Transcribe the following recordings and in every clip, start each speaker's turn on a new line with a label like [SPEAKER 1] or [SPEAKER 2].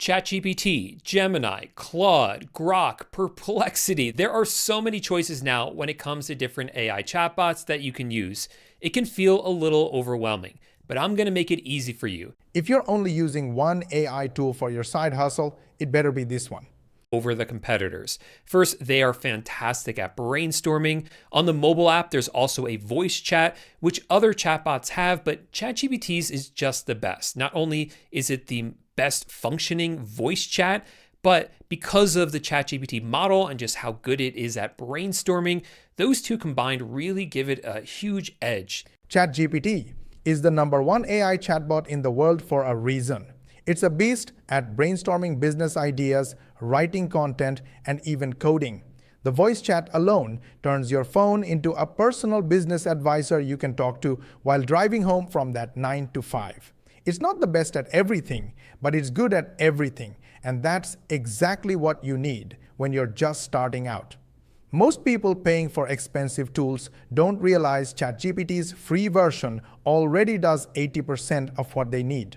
[SPEAKER 1] ChatGPT, Gemini, Claude, Grok, Perplexity. There are so many choices now when it comes to different AI chatbots that you can use. It can feel a little overwhelming, but I'm going to make it easy for you.
[SPEAKER 2] If you're only using one AI tool for your side hustle, it better be this one.
[SPEAKER 1] Over the competitors. First, they are fantastic at brainstorming. On the mobile app, there's also a voice chat, which other chatbots have, but ChatGPT's is just the best. Not only is it the best functioning voice chat, but because of the ChatGPT model and just how good it is at brainstorming, those two combined really give it a huge edge.
[SPEAKER 2] ChatGPT is the #1 AI chatbot in the world for a reason. It's a beast at brainstorming business ideas, writing content, and even coding. The voice chat alone turns your phone into a personal business advisor you can talk to while driving home from that 9 to 5. It's not the best at everything, but it's good at everything, and that's exactly what you need when you're just starting out. Most people paying for expensive tools don't realize ChatGPT's free version already does 80% of what they need.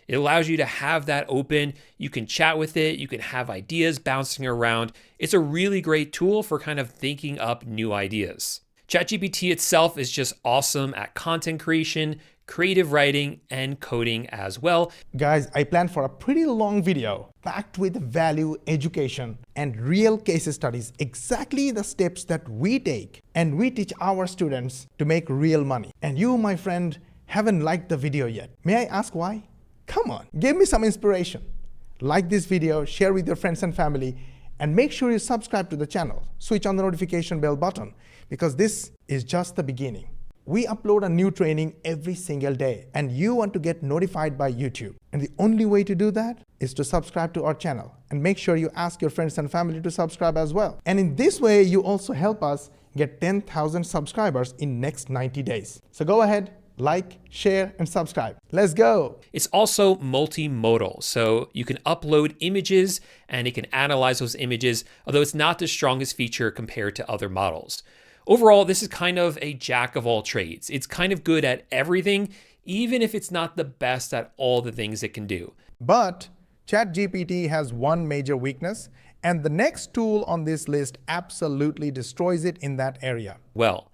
[SPEAKER 1] It allows you to have that open. You can chat with it. You can have ideas bouncing around. It's a really great tool for kind of thinking up new ideas. ChatGPT itself is just awesome at content creation, creative writing, and coding as well.
[SPEAKER 2] Guys, I planned for a pretty long video packed with value, education, and real case studies, exactly the steps that we take and we teach our students to make real money. And you, my friend, haven't liked the video yet. May I ask why? Come on, give me some inspiration. Like this video, share with your friends and family, and make sure you subscribe to the channel. Switch on the notification bell button, because this is just the beginning. We upload a new training every single day, and you want to get notified by YouTube. And the only way to do that is to subscribe to our channel, and make sure you ask your friends and family to subscribe as well. And in this way, you also help us get 10,000 subscribers in next 90 days. So go ahead, like, share, and subscribe. Let's go.
[SPEAKER 1] It's also multimodal, so you can upload images and it can analyze those images, although it's not the strongest feature compared to other models. Overall, this is kind of a jack of all trades. It's kind of good at everything, even if it's not the best at all the things it can do.
[SPEAKER 2] But ChatGPT has one major weakness, and the next tool on this list absolutely destroys it in that area.
[SPEAKER 1] Well,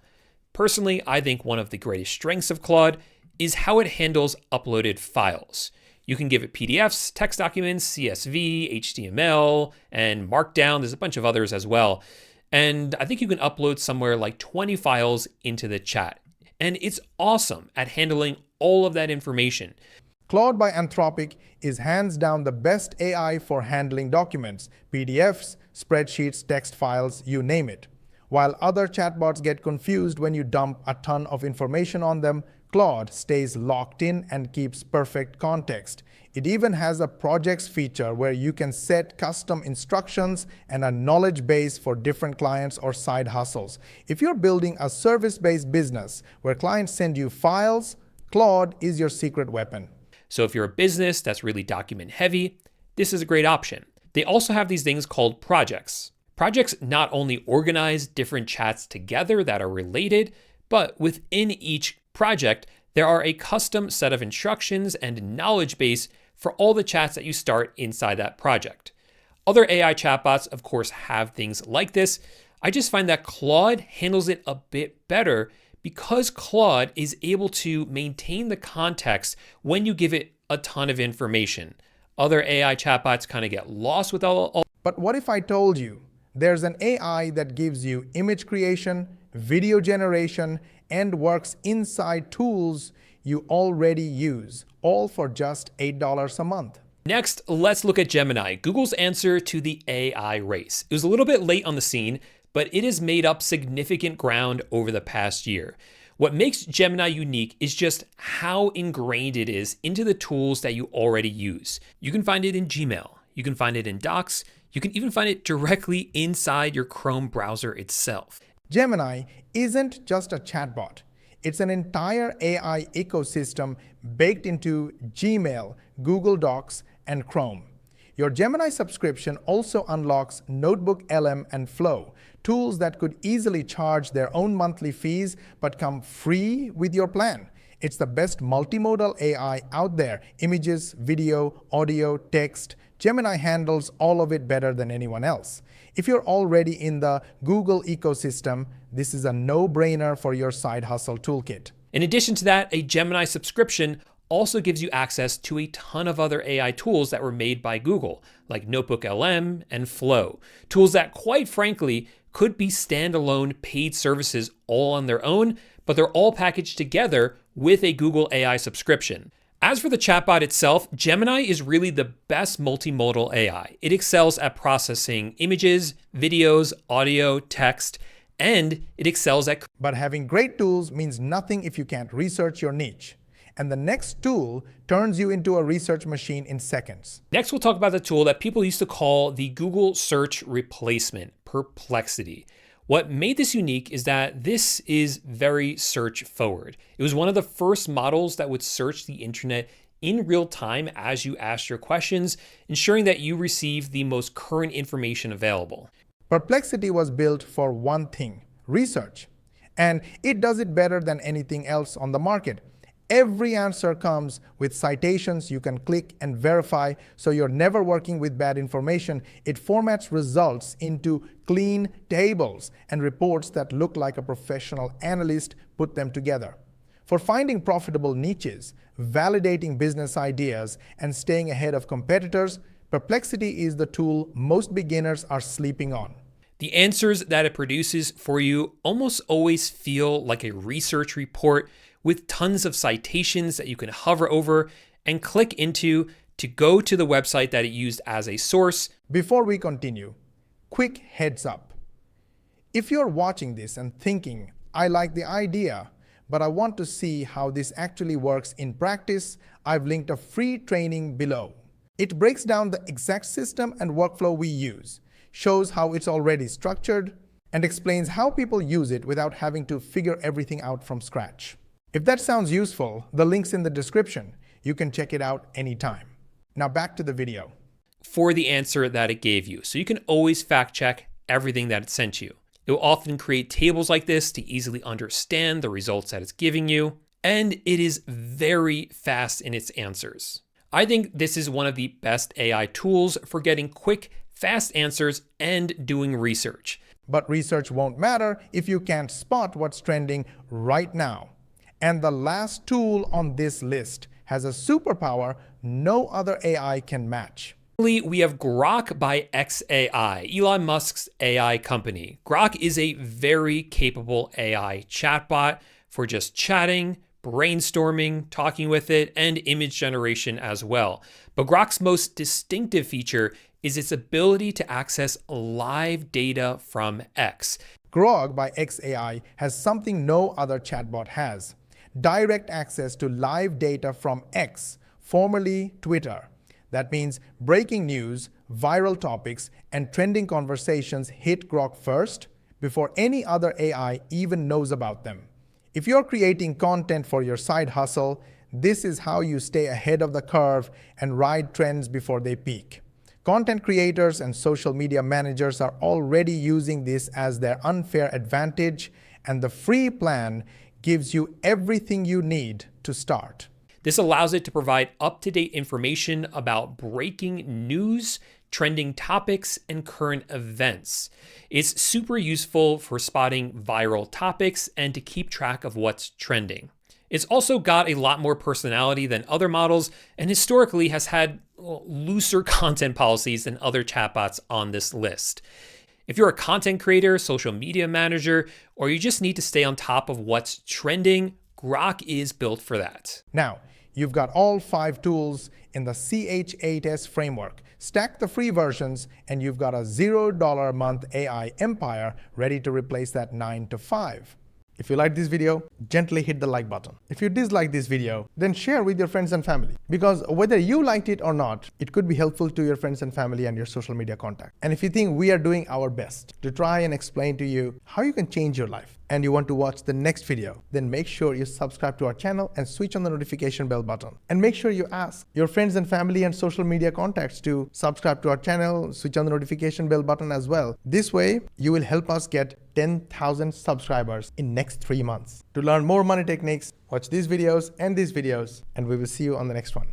[SPEAKER 1] personally, I think one of the greatest strengths of Claude is how it handles uploaded files. You can give it PDFs, text documents, CSV, HTML, and Markdown. There's a bunch of others as well. And I think you can upload somewhere like 20 files into the chat. And it's awesome at handling all of that information.
[SPEAKER 2] Claude by Anthropic is hands down the best AI for handling documents, PDFs, spreadsheets, text files, you name it. While other chatbots get confused when you dump a ton of information on them, Claude stays locked in and keeps perfect context. It even has a projects feature where you can set custom instructions and a knowledge base for different clients or side hustles. If you're building a service-based business where clients send you files, Claude is your secret weapon.
[SPEAKER 1] So if you're a business that's really document heavy, this is a great option. They also have these things called projects. Projects not only organize different chats together that are related, but within each project, there are a custom set of instructions and knowledge base for all the chats that you start inside that project. Other AI chatbots, of course, have things like this. I just find that Claude handles it a bit better because Claude is able to maintain the context when you give it a ton of information. Other AI chatbots kind of get lost with all.
[SPEAKER 2] But what if I told you there's an AI that gives you image creation, video generation, and works inside tools you already use, all for just $8 a month?
[SPEAKER 1] Next, let's look at Gemini, Google's answer to the AI race. It was a little bit late on the scene, but it has made up significant ground over the past year. What makes Gemini unique is just how ingrained it is into the tools that you already use. You can find it in Gmail, you can find it in Docs, you can even find it directly inside your Chrome browser itself.
[SPEAKER 2] Gemini isn't just a chatbot. It's an entire AI ecosystem baked into Gmail, Google Docs, and Chrome. Your Gemini subscription also unlocks Notebook LM and Flow, tools that could easily charge their own monthly fees but come free with your plan. It's the best multimodal AI out there: images, video, audio, text, Gemini handles all of it better than anyone else. If you're already in the Google ecosystem, this is a no-brainer for your side hustle toolkit.
[SPEAKER 1] In addition to that, a Gemini subscription also gives you access to a ton of other AI tools that were made by Google, like Notebook LM and Flow, tools that quite frankly could be standalone paid services all on their own, but they're all packaged together with a Google AI subscription. As for the chatbot itself, Gemini is really the best multimodal AI. It excels at processing images, videos, audio, text, and it excels at...
[SPEAKER 2] But having great tools means nothing if you can't research your niche. And the next tool turns you into a research machine in seconds.
[SPEAKER 1] Next, we'll talk about the tool that people used to call the Google search replacement, Perplexity. What made this unique is that this is very search forward. It was one of the first models that would search the internet in real time as you asked your questions, ensuring that you receive the most current information available.
[SPEAKER 2] Perplexity was built for one thing, research. And it does it better than anything else on the market. Every answer comes with citations you can click and verify, so you're never working with bad information. It formats results into clean tables and reports that look like a professional analyst put them together. For finding profitable niches, validating business ideas, and staying ahead of competitors, Perplexity is the tool most beginners are sleeping on.
[SPEAKER 1] The answers that it produces for you almost always feel like a research report with tons of citations that you can hover over and click into to go to the website that it used as a source.
[SPEAKER 2] Before we continue, quick heads up. If you're watching this and thinking, I like the idea, but I want to see how this actually works in practice, I've linked a free training below. It breaks down the exact system and workflow we use, shows how it's already structured, and explains how people use it without having to figure everything out from scratch. If that sounds useful, the link's in the description. You can check it out anytime. Now back to the video.
[SPEAKER 1] For the answer that it gave you, so you can always fact check everything that it sent you. It will often create tables like this to easily understand the results that it's giving you, and it is very fast in its answers. I think this is one of the best AI tools for getting quick, fast answers and doing research.
[SPEAKER 2] But research won't matter if you can't spot what's trending right now. And the last tool on this list has a superpower no other AI can match.
[SPEAKER 1] We have Grok by xAI, Elon Musk's AI company. Grok is a very capable AI chatbot for just chatting, brainstorming, talking with it, and image generation as well. But Grok's most distinctive feature is its ability to access live data from X.
[SPEAKER 2] Grok by xAI has something no other chatbot has. Direct access to live data from X, formerly Twitter. That means breaking news, viral topics, and trending conversations hit Grok first before any other AI even knows about them. If you're creating content for your side hustle, this is how you stay ahead of the curve and ride trends before they peak. Content creators and social media managers are already using this as their unfair advantage, and the free plan gives you everything you need to start.
[SPEAKER 1] This allows it to provide up-to-date information about breaking news, trending topics, and current events. It's super useful for spotting viral topics and to keep track of what's trending. It's also got a lot more personality than other models and historically has had looser content policies than other chatbots on this list. If you're a content creator, social media manager, or you just need to stay on top of what's trending, Grok is built for that.
[SPEAKER 2] Now, you've got all 5 tools in the CH8S framework. Stack the free versions and you've got a $0 a month AI empire ready to replace that 9 to 5. If you liked this video, gently hit the like button. If you dislike this video, then share with your friends and family. Because whether you liked it or not, it could be helpful to your friends and family and your social media contact. And if you think we are doing our best to try and explain to you how you can change your life, and you want to watch the next video, then make sure you subscribe to our channel and switch on the notification bell button. And make sure you ask your friends and family and social media contacts to subscribe to our channel, switch on the notification bell button as well. This way, you will help us get 10,000 subscribers in next 3 months. To learn more money techniques, watch these videos, and we will see you on the next one.